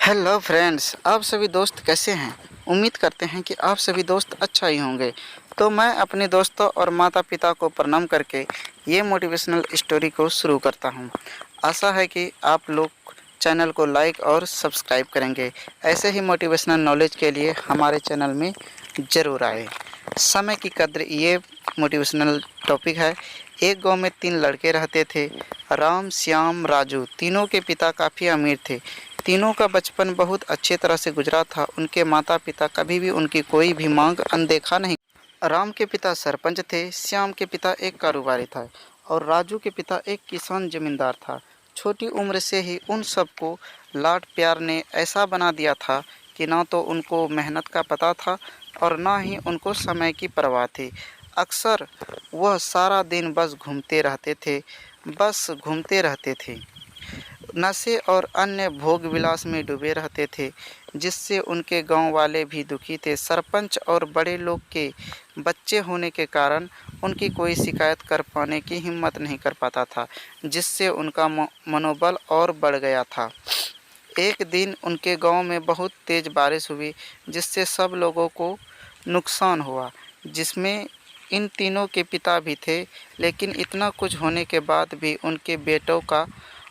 Hello friends, आप सभी दोस्त कैसे हैं। उम्मीद करते हैं कि आप सभी दोस्त अच्छा ही होंगे। तो मैं अपने दोस्तों और माता पिता को प्रणाम करके ये मोटिवेशनल स्टोरी को शुरू करता हूं। आशा है कि आप लोग चैनल को लाइक और सब्सक्राइब करेंगे। ऐसे ही मोटिवेशनल नॉलेज के लिए हमारे चैनल में ज़रूर आए। समय की कद्र, ये मोटिवेशनल टॉपिक है। एक गांव में 3 लड़के रहते थे, राम, श्याम, राजू। तीनों के पिता काफ़ी अमीर थे। तीनों का बचपन बहुत अच्छे तरह से गुजरा था। उनके माता पिता कभी भी उनकी कोई भी मांग अनदेखा नहीं। राम के पिता सरपंच थे, श्याम के पिता एक कारोबारी था और राजू के पिता एक किसान जमींदार था। छोटी उम्र से ही उन सबको लाड प्यार ने ऐसा बना दिया था कि ना तो उनको मेहनत का पता था और ना ही उनको समय की परवाह थी। अक्सर वह सारा दिन बस घूमते रहते थे, नशे और अन्य भोग विलास में डूबे रहते थे, जिससे उनके गांव वाले भी दुखी थे। सरपंच और बड़े लोग के बच्चे होने के कारण उनकी कोई शिकायत कर पाने की हिम्मत नहीं कर पाता था, जिससे उनका मनोबल और बढ़ गया था। एक दिन उनके गांव में बहुत तेज़ बारिश हुई, जिससे सब लोगों को नुकसान हुआ, जिसमें इन तीनों के पिता भी थे। लेकिन इतना कुछ होने के बाद भी उनके बेटों का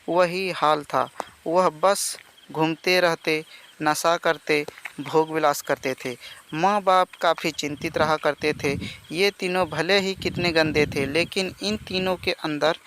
वही हाल था। वह बस घूमते रहते, नशा करते, भोग विलास करते थे। माँ बाप काफ़ी चिंतित रहा करते थे। ये तीनों भले ही कितने गंदे थे, लेकिन इन तीनों के अंदर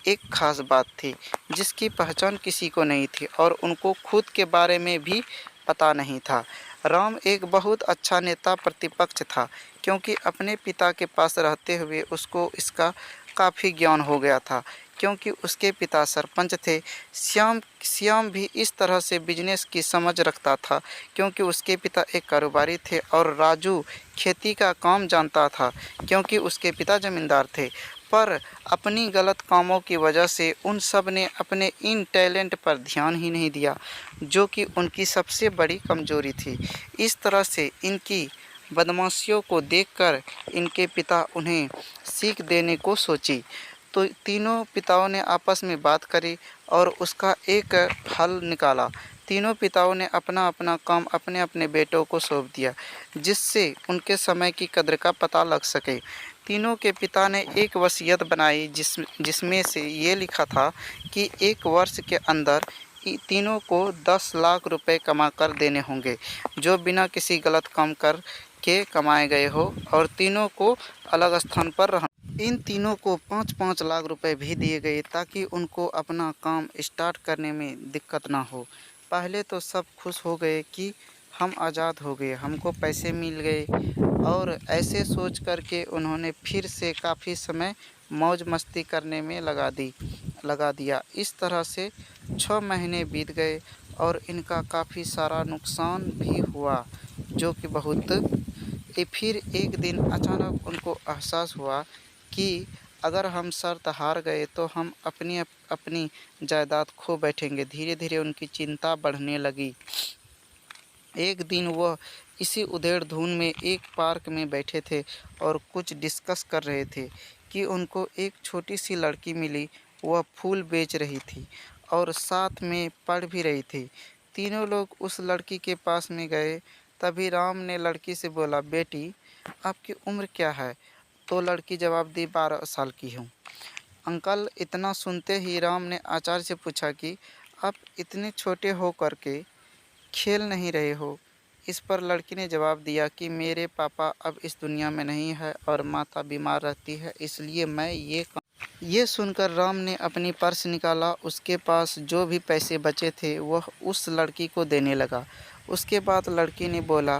एक खास बात थी जिसकी पहचान किसी को नहीं थी और उनको खुद के बारे में भी पता नहीं था। राम एक बहुत अच्छा नेता प्रतिपक्ष था, क्योंकि अपने पिता के पास रहते हुए उसको इसका काफ़ी ज्ञान हो गया था, क्योंकि उसके पिता सरपंच थे। श्याम भी इस तरह से बिजनेस की समझ रखता था, क्योंकि उसके पिता एक कारोबारी थे। और राजू खेती का काम जानता था, क्योंकि उसके पिता जमींदार थे। पर अपनी गलत कामों की वजह से उन सब ने अपने इन टैलेंट पर ध्यान ही नहीं दिया, जो कि उनकी सबसे बड़ी कमजोरी थी। इस तरह से इनकी बदमाशियों को देखकर इनके पिता उन्हें सीख देने को सोची। तो तीनों पिताओं ने आपस में बात करी और उसका एक हल निकाला। तीनों पिताओं ने अपना अपना काम अपने अपने बेटों को सौंप दिया, जिससे उनके समय की कद्र का पता लग सके। तीनों के पिता ने एक वसीयत बनाई, जिसमें से ये लिखा था कि 1 वर्ष के अंदर तीनों को 10 लाख रुपए कमा कर देने होंगे, जो बिना किसी गलत काम कर के कमाए गए हो, और तीनों को अलग स्थान पर रहना। इन तीनों को 5-5 लाख रुपए भी दिए गए, ताकि उनको अपना काम स्टार्ट करने में दिक्कत ना हो। पहले तो सब खुश हो गए कि हम आज़ाद हो गए, हमको पैसे मिल गए, और ऐसे सोच कर के उन्होंने फिर से काफ़ी समय मौज मस्ती करने में लगा दिया। इस तरह से 6 महीने बीत गए और इनका काफ़ी सारा नुकसान भी हुआ, जो कि बहुत। फिर एक दिन अचानक उनको एहसास हुआ कि अगर हम शर्त हार गए तो हम अपनी जायदाद खो बैठेंगे। धीरे धीरे उनकी चिंता बढ़ने लगी। एक दिन वह इसी उधेड़-धुन में एक पार्क में बैठे थे और कुछ डिस्कस कर रहे थे कि उनको एक छोटी सी लड़की मिली। वह फूल बेच रही थी और साथ में पढ़ भी रही थी। तीनों लोग उस लड़की के पास में गए। तभी राम ने लड़की से बोला, बेटी, आपकी उम्र क्या है? तो लड़की जवाब दी, 12 साल की हूँ। अंकल। इतना सुनते ही राम ने आचार्य से पूछा कि आप इतने छोटे हो करके खेल नहीं रहे हो? इस पर लड़की ने जवाब दिया कि मेरे पापा अब इस दुनिया में नहीं है और माता बीमार रहती है, इसलिए मैं ये सुनकर राम ने अपनी पर्स निकाला। उसके पास जो भी पैसे बचे थे वह उस लड़की को देने लगा। उसके बाद लड़की ने बोला,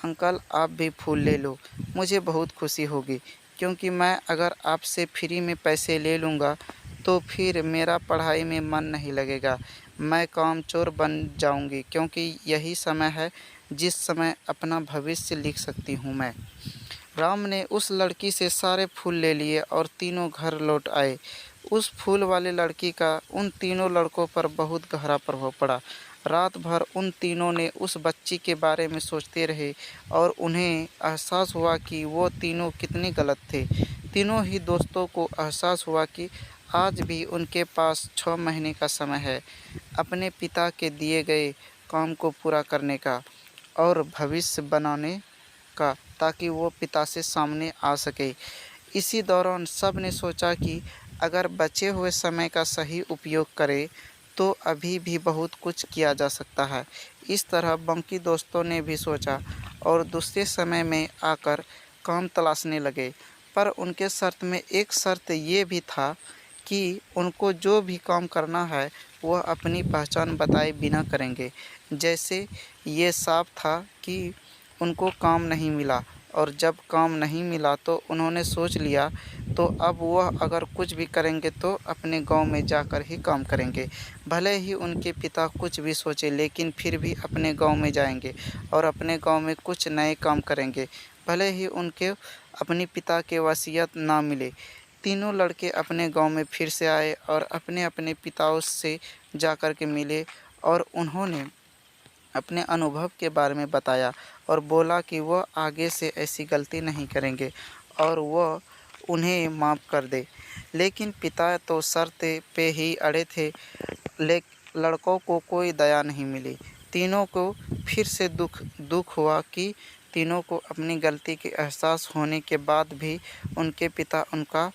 अंकल, आप भी फूल ले लो, मुझे बहुत खुशी होगी, क्योंकि मैं अगर आपसे फ्री में पैसे ले लूँगा तो फिर मेरा पढ़ाई में मन नहीं लगेगा, मैं कामचोर बन जाऊंगी, क्योंकि यही समय है जिस समय अपना भविष्य लिख सकती हूँ मैं। राम ने उस लड़की से सारे फूल ले लिए और तीनों घर लौट आए। उस फूल वाली लड़की का उन तीनों लड़कों पर बहुत गहरा प्रभाव पड़ा। रात भर उन तीनों ने उस बच्ची के बारे में सोचते रहे और उन्हें एहसास हुआ कि वो तीनों कितने गलत थे। तीनों ही दोस्तों को एहसास हुआ कि आज भी उनके पास 6 महीने का समय है अपने पिता के दिए गए काम को पूरा करने का और भविष्य बनाने का, ताकि वो पिता से सामने आ सके। इसी दौरान सब ने सोचा कि अगर बचे हुए समय का सही उपयोग करें तो अभी भी बहुत कुछ किया जा सकता है। इस तरह बाकी दोस्तों ने भी सोचा और दूसरे समय में आकर काम तलाशने लगे। पर उनके शर्त में एक शर्त ये भी था कि उनको जो भी काम करना है वह अपनी पहचान बताए बिना करेंगे। जैसे ये साफ था कि उनको काम नहीं मिला, और जब काम नहीं मिला तो उन्होंने सोच लिया तो अब वह अगर कुछ भी करेंगे तो अपने गांव में जाकर ही काम करेंगे। भले ही उनके पिता कुछ भी सोचे, लेकिन फिर भी अपने गांव में जाएंगे और अपने गांव में कुछ नए काम करेंगे, भले ही उनके अपने पिता के वसीयत ना मिले। तीनों लड़के अपने गांव में फिर से आए और अपने अपने पिताओं से जाकर के मिले और उन्होंने अपने अनुभव के बारे में बताया और बोला कि वह आगे से ऐसी गलती नहीं करेंगे और वह उन्हें माफ़ कर दे। लेकिन पिता तो शर्त पे ही अड़े थे। ले लड़कों को कोई दया नहीं मिली। तीनों को फिर से दुख हुआ कि तीनों को अपनी गलती के एहसास होने के बाद भी उनके पिता उनका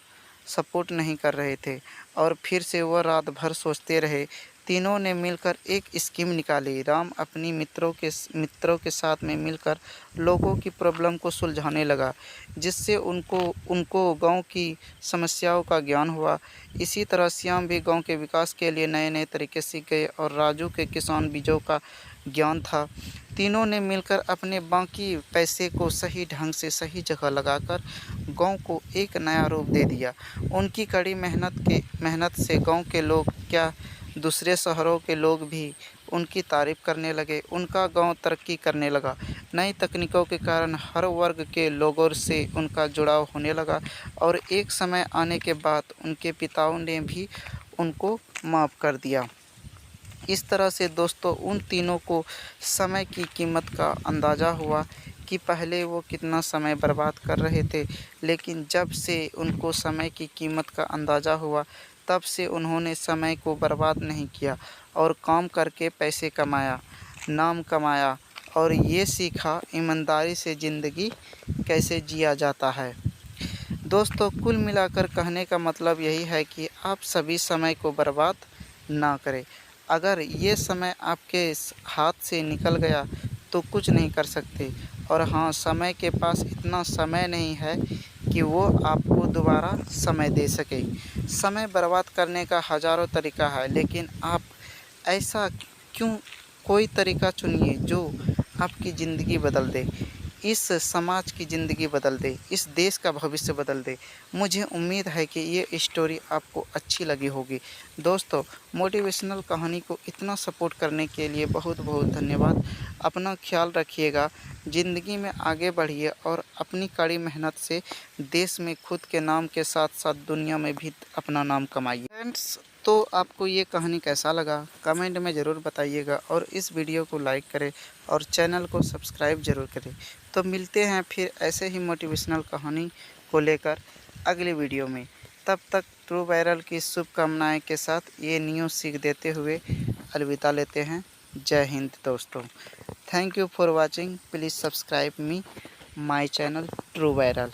सपोर्ट नहीं कर रहे थे और फिर से वह रात भर सोचते रहे। तीनों ने मिलकर एक स्कीम निकाली। राम अपनी मित्रों के साथ में मिलकर लोगों की प्रॉब्लम को सुलझाने लगा, जिससे उनको गांव की समस्याओं का ज्ञान हुआ। इसी तरह श्याम भी गांव के विकास के लिए नए नए तरीके सीख गए और राजू के किसान बीजों का ज्ञान था। तीनों ने मिलकर अपने बाकी पैसे को सही ढंग से सही जगह लगाकर गांव को एक नया रूप दे दिया। उनकी कड़ी मेहनत से गांव के लोग क्या, दूसरे शहरों के लोग भी उनकी तारीफ करने लगे। उनका गांव तरक्की करने लगा। नई तकनीकों के कारण हर वर्ग के लोगों से उनका जुड़ाव होने लगा और एक समय आने के बाद उनके पिताओं ने भी उनको माफ़ कर दिया। इस तरह से दोस्तों उन तीनों को समय की कीमत का अंदाज़ा हुआ कि पहले वो कितना समय बर्बाद कर रहे थे, लेकिन जब से उनको समय की कीमत का अंदाज़ा हुआ तब से उन्होंने समय को बर्बाद नहीं किया और काम करके पैसे कमाया, नाम कमाया और ये सीखा ईमानदारी से ज़िंदगी कैसे जिया जाता है। दोस्तों कुल मिलाकर कहने का मतलब यही है कि आप सभी समय को बर्बाद ना करें। अगर ये समय आपके हाथ से निकल गया तो कुछ नहीं कर सकते, और हाँ, समय के पास इतना समय नहीं है कि वो आपको दोबारा समय दे सके। समय बर्बाद करने का हज़ारों तरीका है, लेकिन आप ऐसा क्यों कोई तरीका चुनिए जो आपकी ज़िंदगी बदल दे, इस समाज की ज़िंदगी बदल दे, इस देश का भविष्य बदल दे। मुझे उम्मीद है कि ये स्टोरी आपको अच्छी लगी होगी। दोस्तों मोटिवेशनल कहानी को इतना सपोर्ट करने के लिए बहुत बहुत धन्यवाद। अपना ख्याल रखिएगा, ज़िंदगी में आगे बढ़िए और अपनी कड़ी मेहनत से देश में खुद के नाम के साथ साथ दुनिया में भी अपना नाम कमाइए। फ्रेंड्स, तो आपको ये कहानी कैसा लगा कमेंट में ज़रूर बताइएगा और इस वीडियो को लाइक करें और चैनल को सब्सक्राइब ज़रूर करें। तो मिलते हैं फिर ऐसे ही मोटिवेशनल कहानी को लेकर अगली वीडियो में। तब तक ट्रू वायरल की शुभकामनाएं के साथ ये न्यू सीख देते हुए अलविदा लेते हैं। जय हिंद दोस्तों। Thank you for watching. Please subscribe me my channel true viral.